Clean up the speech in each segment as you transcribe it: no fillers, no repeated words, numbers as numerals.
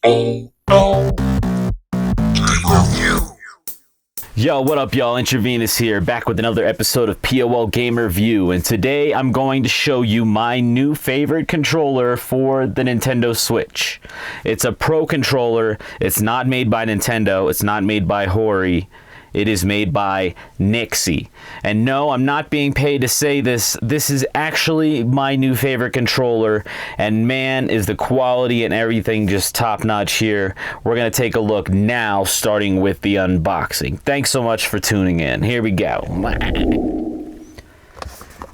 P.O.L. Yo, what up, y'all? IntraVenus here, back with another episode of P.O.L. Gamer View, and today I'm going to show you my new favorite controller for the Nintendo Switch. It's a Pro controller. It's not made by Nintendo. It's not made by Hori. It is made by Nyxi. And no, I'm not being paid to say this. This is actually my new favorite controller. And man, is the quality and everything just top notch here. We're going to take a look now, starting with the unboxing. Thanks so much for tuning in. Here we go.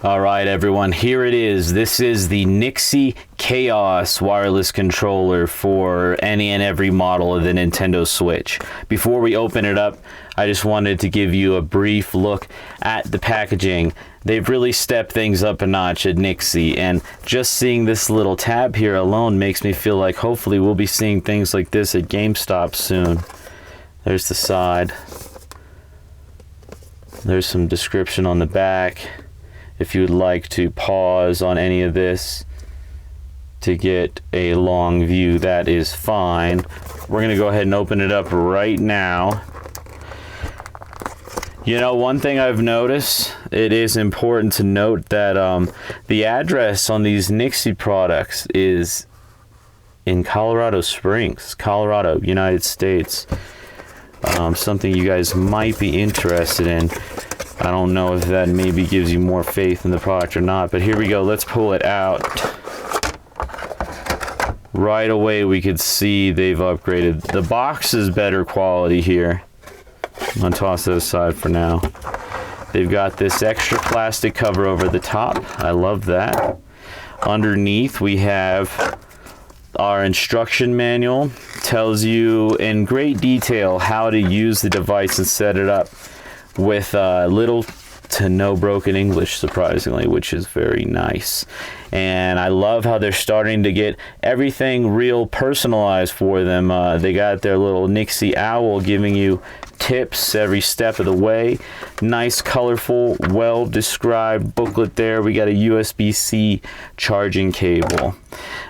All right, everyone, here it is. This is the Nyxi Chaos wireless controller for any and every model of the Nintendo Switch. Before we open it up, I just wanted to give you a brief look at the packaging. They've really stepped things up a notch at Nyxi, and just seeing this little tab here alone makes me feel like hopefully we'll be seeing things like this at GameStop soon. There's the side. There's some description on the back. If you would like to pause on any of this to get a long view, that is fine. We're going to go ahead and open it up right now. You know, one thing I've noticed, it is important to note that the address on these Nyxi products is in Colorado Springs, Colorado, United States. Something you guys might be interested in. I don't know if that maybe gives you more faith in the product or not, but here we go. Let's pull it out. Right away we could see they've upgraded. The box is better quality here. I'm gonna toss it aside for now. They've got this extra plastic cover over the top. I love that. Underneath we have our instruction manual. Tells you in great detail how to use the device and set it up with little to no broken English, surprisingly, which is very nice. And I love how they're starting to get everything real personalized for them. They got their little Nyxi owl giving you tips every step of the way. Nice, colorful, well-described booklet there. We got a USB-C charging cable.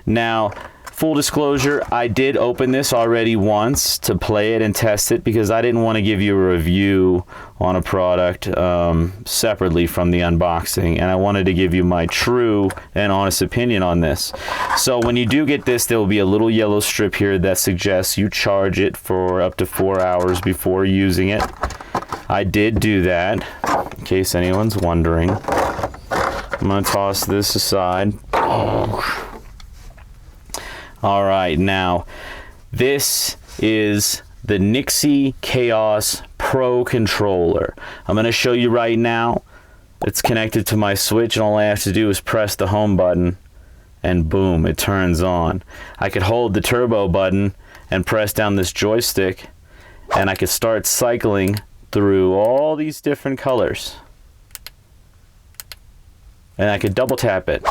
Now, full disclosure, I did open this already once to play it and test it because I didn't want to give you a review on a product separately from the unboxing, and I wanted to give you my true and honest opinion on this. So when you do get this, there will be a little yellow strip here that suggests you charge it for up to 4 hours before using it. I did do that, in case anyone's wondering. I'm going to toss this aside. All right, now this is the Nyxi Chaos Pro controller. I'm going to show you right now. It's connected to my Switch, and all I have to do is press the home button, and boom, it turns on. I could hold the turbo button and press down this joystick, and I could start cycling through all these different colors. And I could double tap it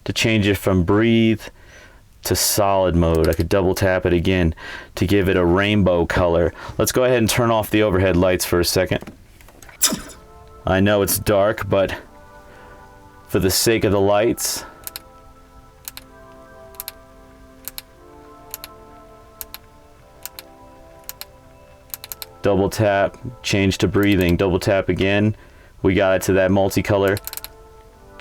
to change it from breathe to solid mode. I could double tap it again to give it a rainbow color. Let's go ahead and turn off the overhead lights for a second. I know it's dark, but for the sake of the lights, double tap, change to breathing, double tap again. We got it to that multicolor.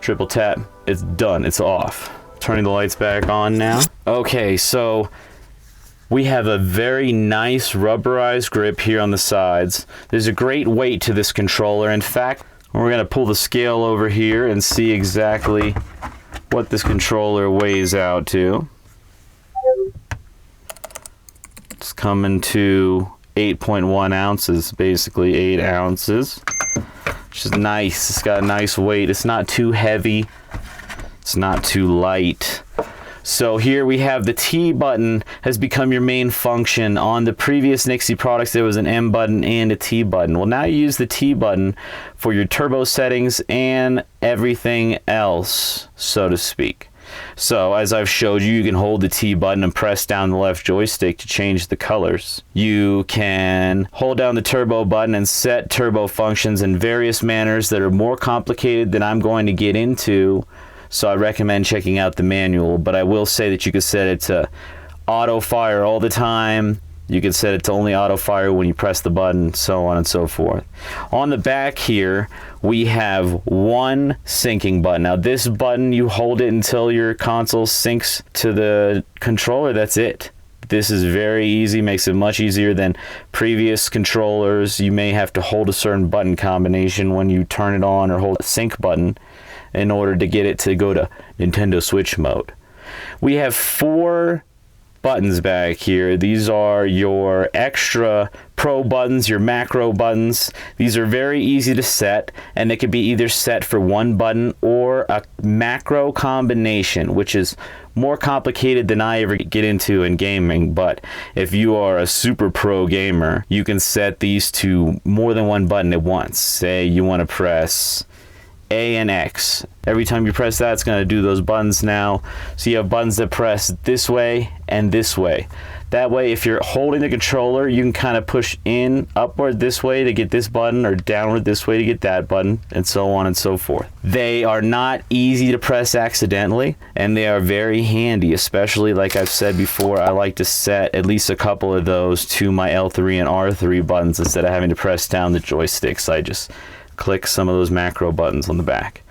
Triple tap, it's done, it's off. Turning the lights back on now. Okay, so we have a very nice rubberized grip here on the sides. There's a great weight to this controller. In fact, we're going to pull the scale over here and see exactly what this controller weighs out to. It's coming to 8.1 ounces, basically 8 ounces, which is nice. It's got a nice weight. It's not too heavy. It's not too light. So here we have the T button has become your main function. On the previous Nyxi products, there was an M button and a T button. Well, now you use the T button for your turbo settings and everything else, so to speak. So as I've showed you, you can hold the T button and press down the left joystick to change the colors. You can hold down the turbo button and set turbo functions in various manners that are more complicated than I'm going to get into. So I recommend checking out the manual, but I will say that you can set it to auto fire all the time. You can set it to only auto fire when you press the button, so on and so forth. On the back here, we have one syncing button. Now this button, you hold it until your console syncs to the controller. That's it. This is very easy, makes it much easier than previous controllers. You may have to hold a certain button combination when you turn it on, or hold a sync button in order to get it to go to Nintendo Switch mode. We have 4 buttons back here. These are your extra pro buttons, your macro buttons. These are very easy to set, and they can be either set for one button or a macro combination, which is more complicated than I ever get into in gaming. But if you are a super pro gamer, you can set these to more than one button at once. Say you want to press A and X. Every time you press that, it's going to do those buttons now. So you have buttons that press this way and this way. That way, if you're holding the controller, you can kind of push in upward this way to get this button, or downward this way to get that button, and so on and so forth. They are not easy to press accidentally, and they are very handy, especially like I've said before, I like to set at least a couple of those to my L3 and R3 buttons instead of having to press down the joysticks. I just click some of those macro buttons on the back.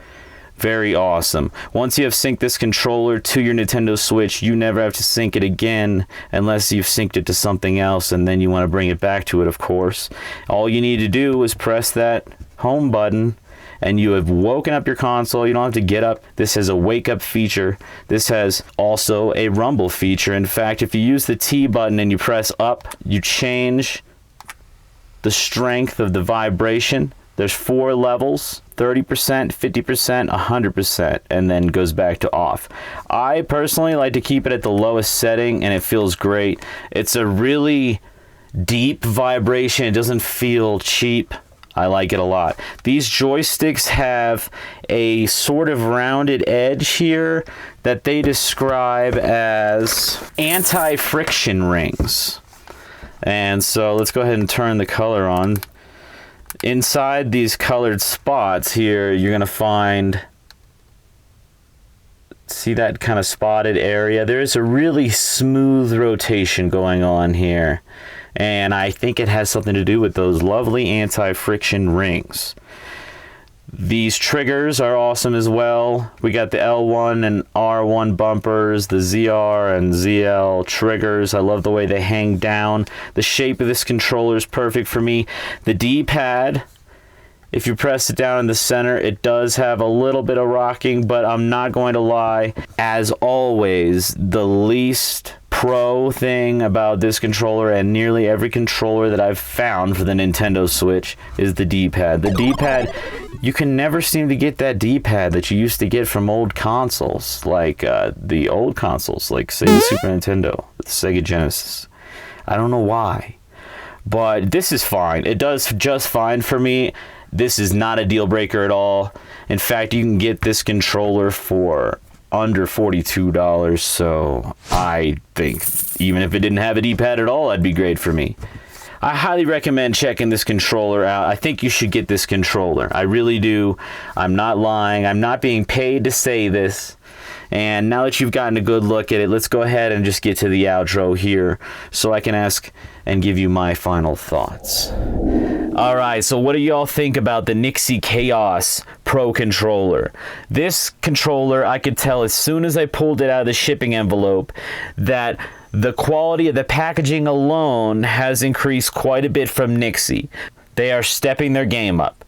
Very awesome. Once you have synced this controller to your Nintendo Switch, you never have to sync it again unless you've synced it to something else, and then you want to bring it back to it, of course. All you need to do is press that home button, and you have woken up your console. You don't have to get up. This has a wake up feature. This has also a rumble feature. In fact, if you use the T button and you press up, you change the strength of the vibration. There's 4 levels, 30%, 50%, 100%, and then goes back to off. I personally like to keep it at the lowest setting, and it feels great. It's a really deep vibration. It doesn't feel cheap. I like it a lot. These joysticks have a sort of rounded edge here that they describe as anti-friction rings. And so let's go ahead and turn the color on. Inside these colored spots here, you're going to find, see that kind of spotted area? There's a really smooth rotation going on here, and I think it has something to do with those lovely anti-friction rings. These triggers are awesome as well. We got the L1 and R1 bumpers, the ZR and ZL triggers. I love the way they hang down. The shape of this controller is perfect for me. The D-pad, if you press it down in the center, it does have a little bit of rocking, but I'm not going to lie. As always, the least pro thing about this controller, and nearly every controller that I've found for the Nintendo Switch, is the D-pad. The D-pad, you can never seem to get that D-pad that you used to get from old consoles, like the old consoles, like say the Super Nintendo, the Sega Genesis. I don't know why, but this is fine. It does just fine for me. This is not a deal breaker at all. In fact, you can get this controller for under $42, so I think even if it didn't have a D-pad at all, that'd be great for me. I highly recommend checking this controller out. I think you should get this controller. I really do. I'm not lying. I'm not being paid to say this. And now that you've gotten a good look at it, let's go ahead and just get to the outro here so I can ask and give you my final thoughts. Alright, so what do y'all think about the Nyxi Chaos Pro Controller? This controller, I could tell as soon as I pulled it out of the shipping envelope that the quality of the packaging alone has increased quite a bit from Nyxi. They are stepping their game up.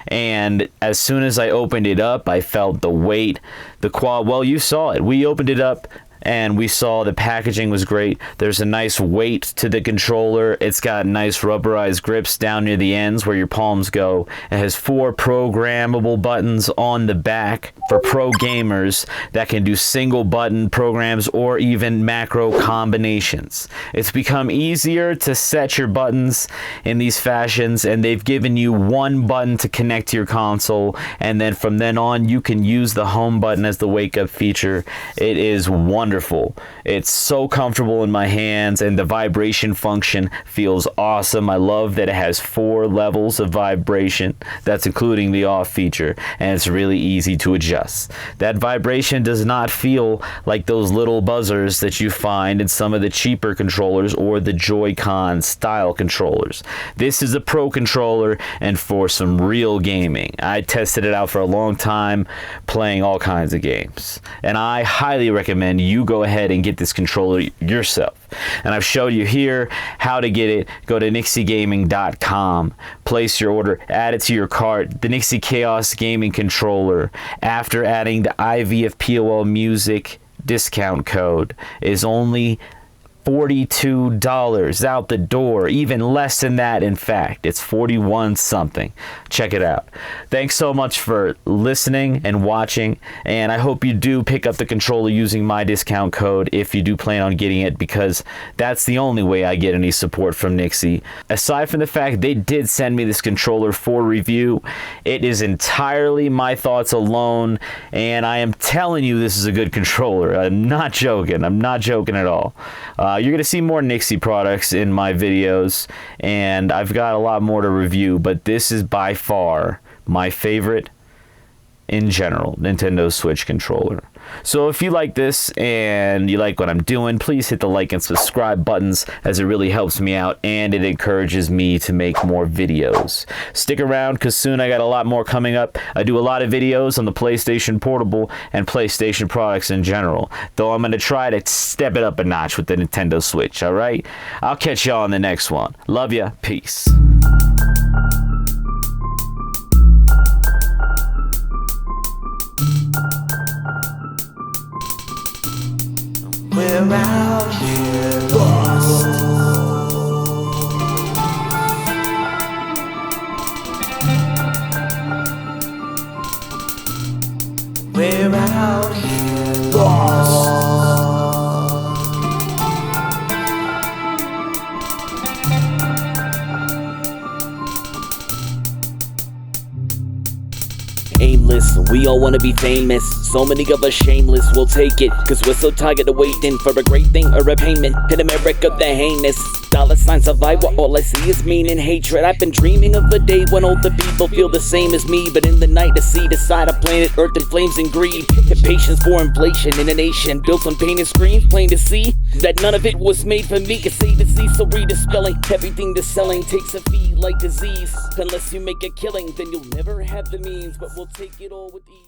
And as soon as I opened it up, I felt the weight, the quality. Well, you saw it. We opened it up and we saw the packaging was great. There's a nice weight to the controller. It's got nice rubberized grips down near the ends where your palms go. It has 4 programmable buttons on the back for pro gamers that can do single button programs or even macro combinations. It's become easier to set your buttons in these fashions, and they've given you one button to connect to your console, and then from then on you can use the home button as the wake up feature. It is wonderful. It's so comfortable in my hands, and the vibration function feels awesome. I love that it has 4 levels of vibration. That's including the off feature, and it's really easy to adjust. adjusts. That vibration does not feel like those little buzzers that you find in some of the cheaper controllers or the Joy-Con style controllers. This is a pro controller and for some real gaming. I tested it out for a long time playing all kinds of games, and I highly recommend you go ahead and get this controller yourself. And I've showed you here how to get it. Go to nyxigaming.com, place your order, add it to your cart. The Nyxi Chaos gaming controller, after adding the IVF P.O.L music discount code, is only $42 out the door. Even less than that, in fact. It's 41 something. Check it out. Thanks so much for listening and watching, and I hope you do pick up the controller using my discount code if you do plan on getting it, because that's the only way I get any support from Nyxi. Aside from the fact they did send me this controller for review, it is entirely my thoughts alone, and I am telling you this is a good controller. I'm not joking. I'm not joking at all. You're going to see more Nyxi products in my videos, and I've got a lot more to review, but this is by far my favorite in general Nintendo Switch controller. So if you like this and you like what I'm doing, please hit the like and subscribe buttons, as it really helps me out and it encourages me to make more videos. Stick around, because soon I got a lot more coming up. I do a lot of videos on the PlayStation Portable and PlayStation products in general, though I'm going to try to step it up a notch with the Nintendo Switch, alright? I'll catch y'all on the next one. Love ya. Peace. We're out here lost. We're out here lost. Aimless, we all wanna be famous. So many of us shameless, we'll take it, cause we're so tired of waiting for a great thing or a payment. In America, the heinous dollar signs survive while all I see is mean and hatred. I've been dreaming of a day when all the people feel the same as me, but in the night to see the side of planet Earth in flames and greed. Impatience for inflation in a nation built on pain and screams, plain to see that none of it was made for me. Can say the sea, so redispelling everything that's selling takes a fee like disease. Unless you make a killing, then you'll never have the means, but we'll take it all with ease.